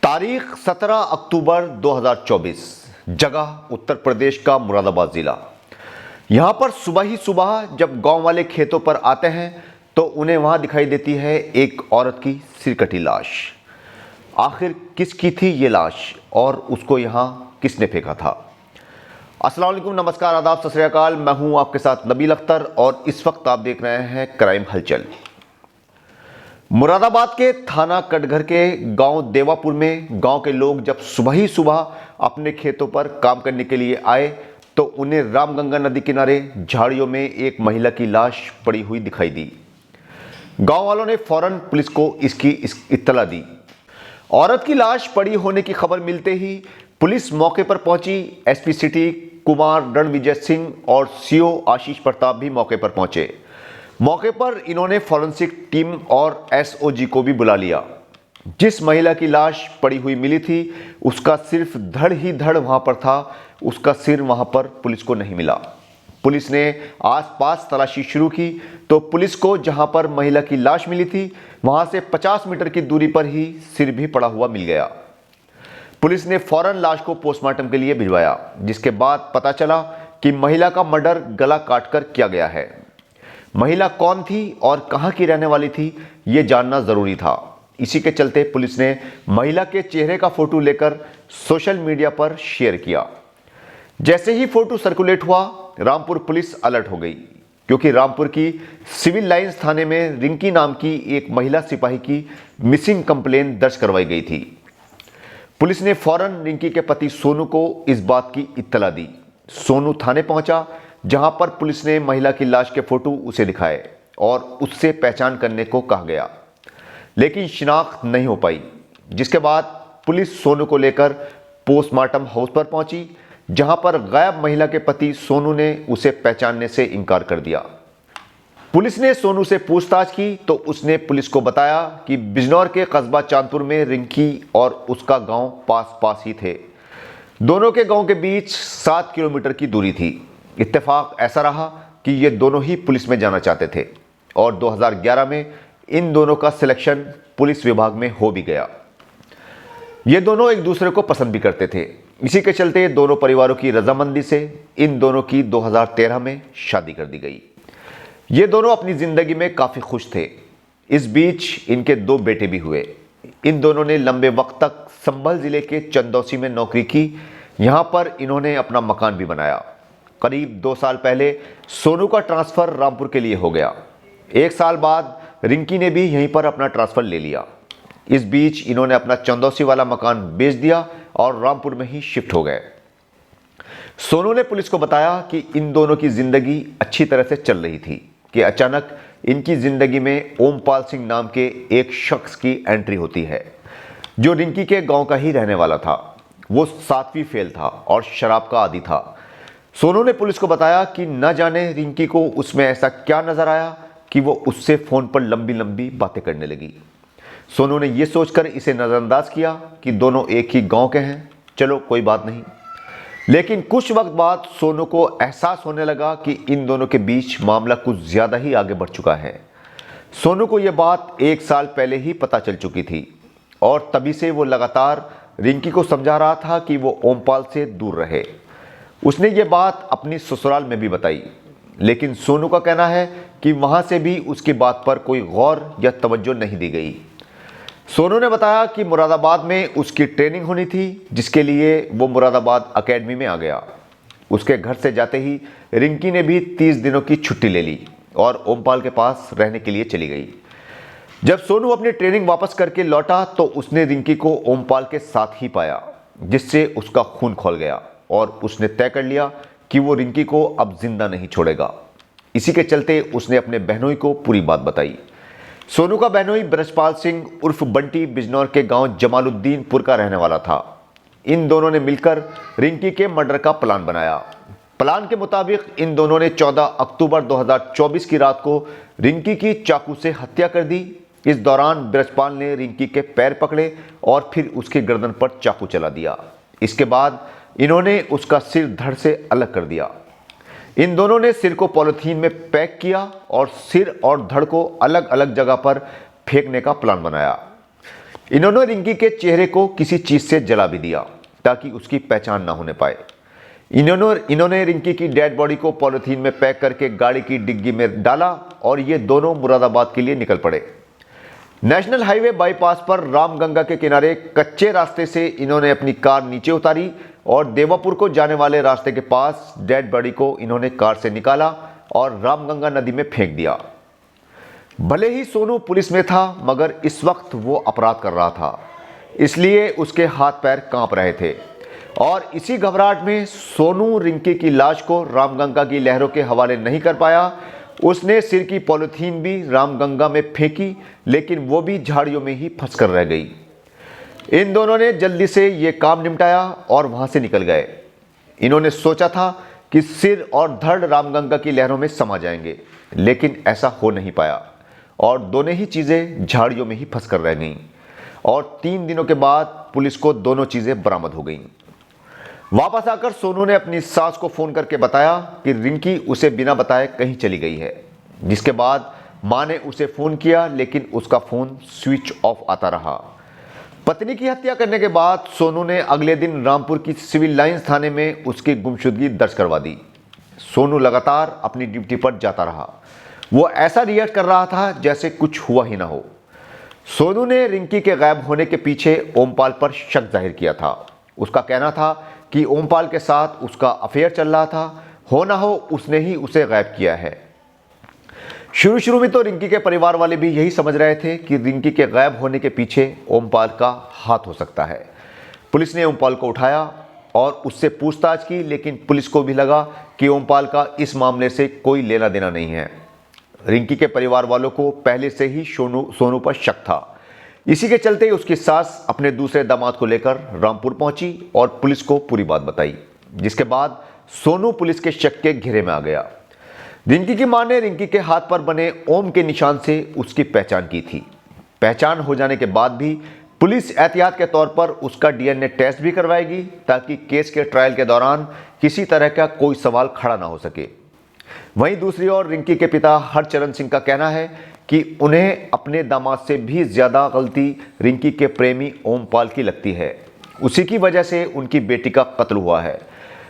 तारीख 17 अक्टूबर 2024। जगह उत्तर प्रदेश का मुरादाबाद जिला। यहां पर सुबह ही सुबह जब गांव वाले खेतों पर आते हैं तो उन्हें वहां दिखाई देती है एक औरत की सिरकटी लाश। आखिर किसकी थी ये लाश और उसको यहां किसने फेंका था? अस्सलाम वालेकुम, नमस्कार, आदाब, सत श्री अकाल। मैं हूं आपके साथ नबील अख्तर और इस वक्त आप देख रहे हैं क्राइम हलचल। मुरादाबाद के थाना कटघर के गांव देवापुर में गांव के लोग जब सुबह ही सुबह अपने खेतों पर काम करने के लिए आए तो उन्हें रामगंगा नदी किनारे झाड़ियों में एक महिला की लाश पड़ी हुई दिखाई दी। गांव वालों ने फौरन पुलिस को इसकी इत्तला दी। औरत की लाश पड़ी होने की खबर मिलते ही पुलिस मौके पर पहुंची। एसपी सिटी कुमार रणविजय सिंह और सीओ आशीष प्रताप भी मौके पर पहुंचे। मौके पर इन्होंने फॉरेंसिक टीम और एसओजी को भी बुला लिया। जिस महिला की लाश पड़ी हुई मिली थी उसका सिर्फ धड़ ही धड़ वहां पर था, उसका सिर वहां पर पुलिस को नहीं मिला। पुलिस ने आसपास तलाशी शुरू की तो पुलिस को जहां पर महिला की लाश मिली थी वहां से 50 मीटर की दूरी पर ही सिर भी पड़ा हुआ मिल गया। पुलिस ने फौरन लाश को पोस्टमार्टम के लिए भिजवाया, जिसके बाद पता चला कि महिला का मर्डर गला काटकर किया गया है। महिला कौन थी और कहां की रहने वाली थी ये जानना जरूरी था। इसी के चलते पुलिस ने महिला के चेहरे का फोटो लेकर सोशल मीडिया पर शेयर किया। जैसे ही फोटो सर्कुलेट हुआ रामपुर पुलिस अलर्ट हो गई, क्योंकि रामपुर की सिविल लाइंस थाने में रिंकी नाम की एक महिला सिपाही की मिसिंग कंप्लेन दर्ज करवाई गई थी। पुलिस ने फौरन रिंकी के पति सोनू को इस बात की इत्तला दी। सोनू थाने पहुंचा, जहां पर पुलिस ने महिला की लाश के फोटो उसे दिखाए और उससे पहचान करने को कहा गया, लेकिन शिनाख्त नहीं हो पाई। जिसके बाद पुलिस सोनू को लेकर पोस्टमार्टम हाउस पर पहुंची, जहां पर गायब महिला के पति सोनू ने उसे पहचानने से इनकार कर दिया। पुलिस ने सोनू से पूछताछ की तो उसने पुलिस को बताया कि बिजनौर के कस्बा चांदपुर में रिंकी और उसका गांव पास पास ही थे। दोनों के गांव के बीच 7 किलोमीटर की दूरी थी। इत्तेफाक ऐसा रहा कि ये दोनों ही पुलिस में जाना चाहते थे और 2011 में इन दोनों का सिलेक्शन पुलिस विभाग में हो भी गया। ये दोनों एक दूसरे को पसंद भी करते थे। इसी के चलते दोनों परिवारों की रजामंदी से इन दोनों की 2013 में शादी कर दी गई। ये दोनों अपनी जिंदगी में काफ़ी खुश थे। इस बीच इनके 2 बेटे भी हुए। इन दोनों ने लंबे वक्त तक संभल जिले के चंदौसी में नौकरी की। यहाँ पर इन्होंने अपना मकान भी बनाया। करीब 2 साल पहले सोनू का ट्रांसफ़र रामपुर के लिए हो गया। 1 साल बाद रिंकी ने भी यहीं पर अपना ट्रांसफ़र ले लिया। इस बीच इन्होंने अपना चंदौसी वाला मकान बेच दिया और रामपुर में ही शिफ्ट हो गए। सोनू ने पुलिस को बताया कि इन दोनों की जिंदगी अच्छी तरह से चल रही थी कि अचानक इनकी जिंदगी में ओमपाल सिंह नाम के एक शख्स की एंट्री होती है, जो रिंकी के गांव का ही रहने वाला था। वो 7वीं फेल था और शराब का आदी था। सोनू ने पुलिस को बताया कि न जाने रिंकी को उसमें ऐसा क्या नजर आया कि वो उससे फोन पर लंबी लंबी बातें करने लगी। सोनू ने यह सोचकर इसे नजरअंदाज किया कि दोनों एक ही गांव के हैं, चलो कोई बात नहीं। लेकिन कुछ वक्त बाद सोनू को एहसास होने लगा कि इन दोनों के बीच मामला कुछ ज्यादा ही आगे बढ़ चुका है। सोनू को यह बात 1 साल पहले ही पता चल चुकी थी और तभी से वो लगातार रिंकी को समझा रहा था कि वो ओमपाल से दूर रहे। उसने ये बात अपनी ससुराल में भी बताई, लेकिन सोनू का कहना है कि वहां से भी उसकी बात पर कोई गौर या तवज्जो नहीं दी गई। सोनू ने बताया कि मुरादाबाद में उसकी ट्रेनिंग होनी थी, जिसके लिए वो मुरादाबाद एकेडमी में आ गया। उसके घर से जाते ही रिंकी ने भी 30 दिनों की छुट्टी ले ली और ओमपाल के पास रहने के लिए चली गई। जब सोनू अपनी ट्रेनिंग वापस करके लौटा तो उसने रिंकी को ओमपाल के साथ ही पाया, जिससे उसका खून खौल गया और उसने तय कर लिया कि वो रिंकी को अब जिंदा नहीं छोड़ेगा। इसी के चलते उसने अपने बहनोई को पूरी बात बताई। सोनू का बहनोई ब्रजपाल सिंह उर्फ बंटी बिजनौर के गांव जमालुद्दीनपुर का रहने वाला था। इन दोनों ने मिलकर रिंकी के मर्डर का प्लान बनाया। प्लान के मुताबिक इन दोनों ने 14 अक्टूबर 2024 की रात को रिंकी की चाकू से हत्या कर दी। इस दौरान ब्रजपाल ने रिंकी के पैर पकड़े और फिर उसके गर्दन पर चाकू चला दिया। इसके बाद इन्होंने उसका सिर धड़ से अलग कर दिया। इन दोनों ने सिर को पॉलिथीन में पैक किया और सिर और धड़ को अलग अलग जगह पर फेंकने का प्लान बनाया। इन्होंने रिंकी के चेहरे को किसी चीज से जला भी दिया ताकि उसकी पहचान ना होने पाए। इन्होंने रिंकी की डेड बॉडी को पॉलिथीन में पैक करके गाड़ी की डिग्गी में डाला और ये दोनों मुरादाबाद के लिए निकल पड़े। नेशनल हाईवे बाईपास पर रामगंगा के किनारे कच्चे रास्ते से इन्होंने अपनी कार नीचे उतारी और देवापुर को जाने वाले रास्ते के पास डेड बॉडी को इन्होंने कार से निकाला और रामगंगा नदी में फेंक दिया। भले ही सोनू पुलिस में था, मगर इस वक्त वो अपराध कर रहा था, इसलिए उसके हाथ पैर कांप रहे थे और इसी घबराहट में सोनू रिंकी की लाश को रामगंगा की लहरों के हवाले नहीं कर पाया। उसने सिर की पॉलिथीन भी रामगंगा में फेंकी, लेकिन वो भी झाड़ियों में ही फंसकर रह गई। इन दोनों ने जल्दी से ये काम निपटाया और वहां से निकल गए। इन्होंने सोचा था कि सिर और धड़ रामगंगा की लहरों में समा जाएंगे, लेकिन ऐसा हो नहीं पाया और दोनों ही चीज़ें झाड़ियों में ही फंसकर रह गईं और 3 दिनों के बाद पुलिस को दोनों चीज़ें बरामद हो गईं। वापस आकर सोनू ने अपनी सास को फ़ोन करके बताया कि रिंकी उसे बिना बताए कहीं चली गई है, जिसके बाद मां ने उसे फ़ोन किया, लेकिन उसका फ़ोन स्विच ऑफ आता रहा। पत्नी की हत्या करने के बाद सोनू ने अगले दिन रामपुर की सिविल लाइंस थाने में उसकी गुमशुदगी दर्ज करवा दी। सोनू लगातार अपनी ड्यूटी पर जाता रहा। वो ऐसा रिएक्ट कर रहा था जैसे कुछ हुआ ही ना हो। सोनू ने रिंकी के गायब होने के पीछे ओमपाल पर शक जाहिर किया था। उसका कहना था कि ओमपाल के साथ उसका अफेयर चल रहा था, हो ना हो उसने ही उसे गायब किया है। शुरू में तो रिंकी के परिवार वाले भी यही समझ रहे थे कि रिंकी के गायब होने के पीछे ओमपाल का हाथ हो सकता है। पुलिस ने ओमपाल को उठाया और उससे पूछताछ की, लेकिन पुलिस को भी लगा कि ओमपाल का इस मामले से कोई लेना देना नहीं है। रिंकी के परिवार वालों को पहले से ही सोनू पर शक था। इसी के चलते उसकी सास अपने दूसरे दामाद को लेकर रामपुर पहुंची और पुलिस को पूरी बात बताई, जिसके बाद सोनू पुलिस के शक के घेरे में आ गया। रिंकी की मां ने रिंकी के हाथ पर बने ओम के निशान से उसकी पहचान की थी। पहचान हो जाने के बाद भी पुलिस एहतियात के तौर पर उसका डीएनए टेस्ट भी करवाएगी, ताकि केस के ट्रायल के दौरान किसी तरह का कोई सवाल खड़ा ना हो सके। वहीं दूसरी ओर रिंकी के पिता हरचरण सिंह का कहना है कि उन्हें अपने दामाद से भी ज्यादा गलती रिंकी के प्रेमी ओमपाल की लगती है। उसी की वजह से उनकी बेटी का कत्ल हुआ है।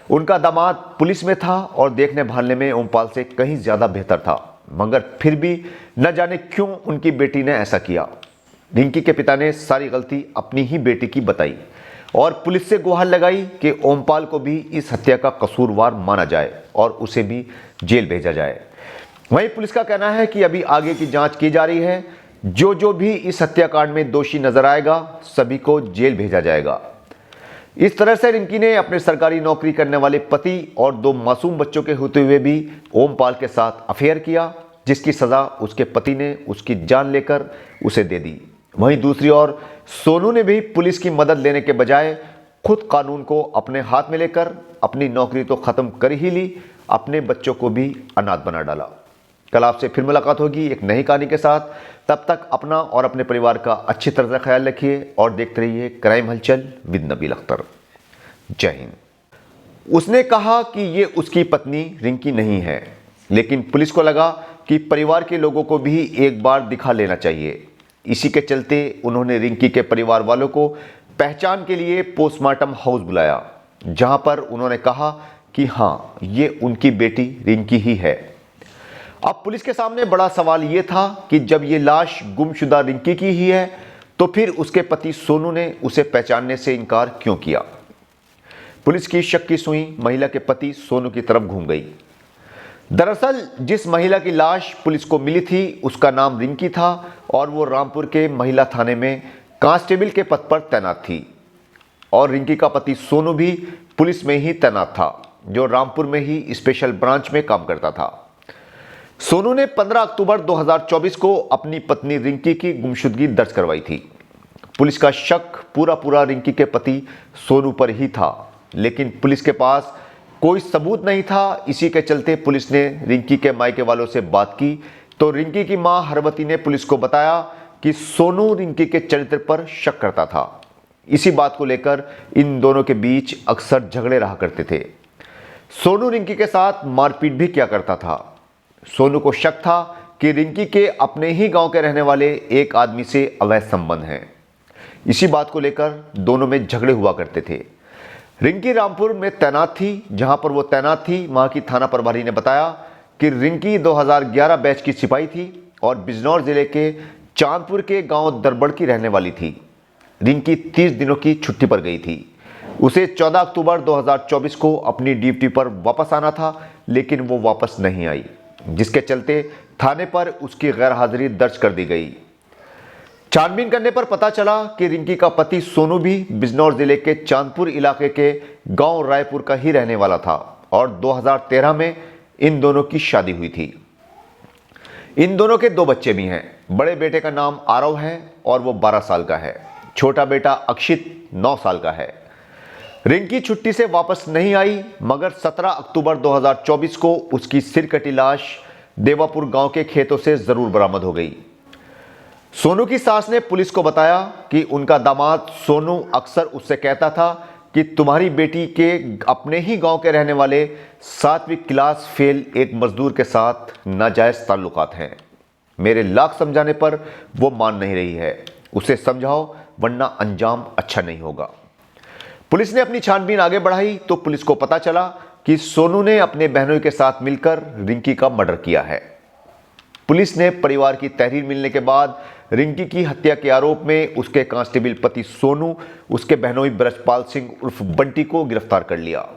उनका दामाद पुलिस में था और देखने भालने में ओमपाल से कहीं ज्यादा बेहतर था, मगर फिर भी न जाने क्यों उनकी बेटी ने ऐसा किया। रिंकी के पिता ने सारी गलती अपनी ही बेटी की बताई और पुलिस से गुहार लगाई कि ओमपाल को भी इस हत्या का कसूरवार माना जाए और उसे भी जेल भेजा जाए। वहीं पुलिस का कहना है कि अभी आगे की जांच की जा रही है। जो भी इस हत्याकांड में दोषी नजर आएगा, सभी को जेल भेजा जाएगा। इस तरह से रिंकी ने अपने सरकारी नौकरी करने वाले पति और 2 मासूम बच्चों के होते हुए भी ओमपाल के साथ अफेयर किया, जिसकी सजा उसके पति ने उसकी जान लेकर उसे दे दी। वहीं दूसरी ओर सोनू ने भी पुलिस की मदद लेने के बजाय खुद कानून को अपने हाथ में लेकर अपनी नौकरी तो खत्म कर ही ली, अपने बच्चों को भी अनाथ बना डाला। कल आपसे फिर मुलाकात होगी एक नई कहानी के साथ। तब तक अपना और अपने परिवार का अच्छी तरह से ख्याल रखिए और देखते रहिए क्राइम हलचल विद नबील अख्तर। जय हिंद। उसने कहा कि ये उसकी पत्नी रिंकी नहीं है, लेकिन पुलिस को लगा कि परिवार के लोगों को भी एक बार दिखा लेना चाहिए। इसी के चलते उन्होंने रिंकी के परिवार वालों को पहचान के लिए पोस्टमार्टम हाउस बुलाया, जहां पर उन्होंने कहा कि हाँ, ये उनकी बेटी रिंकी ही है। अब पुलिस के सामने बड़ा सवाल यह था कि जब ये लाश गुमशुदा रिंकी की ही है, तो फिर उसके पति सोनू ने उसे पहचानने से इनकार क्यों किया। पुलिस की शक की सुई महिला के पति सोनू की तरफ घूम गई। दरअसल जिस महिला की लाश पुलिस को मिली थी, उसका नाम रिंकी था और वो रामपुर के महिला थाने में कांस्टेबल के पद पर तैनात थी। और रिंकी का पति सोनू भी पुलिस में ही तैनात था, जो रामपुर में ही स्पेशल ब्रांच में काम करता था। सोनू ने 15 अक्टूबर 2024 को अपनी पत्नी रिंकी की गुमशुदगी दर्ज करवाई थी। पुलिस का शक पूरा रिंकी के पति सोनू पर ही था, लेकिन पुलिस के पास कोई सबूत नहीं था। इसी के चलते पुलिस ने रिंकी के मायके वालों से बात की, तो रिंकी की मां हरवती ने पुलिस को बताया कि सोनू रिंकी के चरित्र पर शक करता था। इसी बात को लेकर इन दोनों के बीच अक्सर झगड़े रहा करते थे। सोनू रिंकी के साथ मारपीट भी किया करता था। सोनू को शक था कि रिंकी के अपने ही गांव के रहने वाले एक आदमी से अवैध संबंध हैं। इसी बात को लेकर दोनों में झगड़े हुआ करते थे। रिंकी रामपुर में तैनात थी। जहां पर वो तैनात थी वहां की थाना प्रभारी ने बताया कि रिंकी 2011 बैच की सिपाही थी और बिजनौर जिले के चांदपुर के गांव दरबड़ की रहने वाली थी। रिंकी 30 दिनों की छुट्टी पर गई थी। उसे 14 अक्टूबर 2024 को अपनी ड्यूटी पर वापस आना था, लेकिन वो वापस नहीं आई, जिसके चलते थाने पर उसकी गैरहाजिरी दर्ज कर दी गई। छानबीन करने पर पता चला कि रिंकी का पति सोनू भी बिजनौर जिले के चांदपुर इलाके के गांव रायपुर का ही रहने वाला था और 2013 में इन दोनों की शादी हुई थी। इन दोनों के 2 बच्चे भी हैं। बड़े बेटे का नाम आरव है और वो 12 साल का है। छोटा बेटा अक्षित 9 साल का है। रिंकी छुट्टी से वापस नहीं आई, मगर 17 अक्टूबर 2024 को उसकी सिरकटी लाश देवापुर गांव के खेतों से जरूर बरामद हो गई। सोनू की सास ने पुलिस को बताया कि उनका दामाद सोनू अक्सर उससे कहता था कि तुम्हारी बेटी के अपने ही गांव के रहने वाले 7वीं क्लास फेल एक मजदूर के साथ नाजायज ताल्लुकात हैं। मेरे लाख समझाने पर वो मान नहीं रही है। उसे समझाओ वरना अंजाम अच्छा नहीं होगा। पुलिस ने अपनी छानबीन आगे बढ़ाई तो पुलिस को पता चला कि सोनू ने अपने बहनों के साथ मिलकर रिंकी का मर्डर किया है। पुलिस ने परिवार की तहरीर मिलने के बाद रिंकी की हत्या के आरोप में उसके कांस्टेबल पति सोनू, उसके बहनोई ब्रजपाल सिंह उर्फ बंटी को गिरफ्तार कर लिया।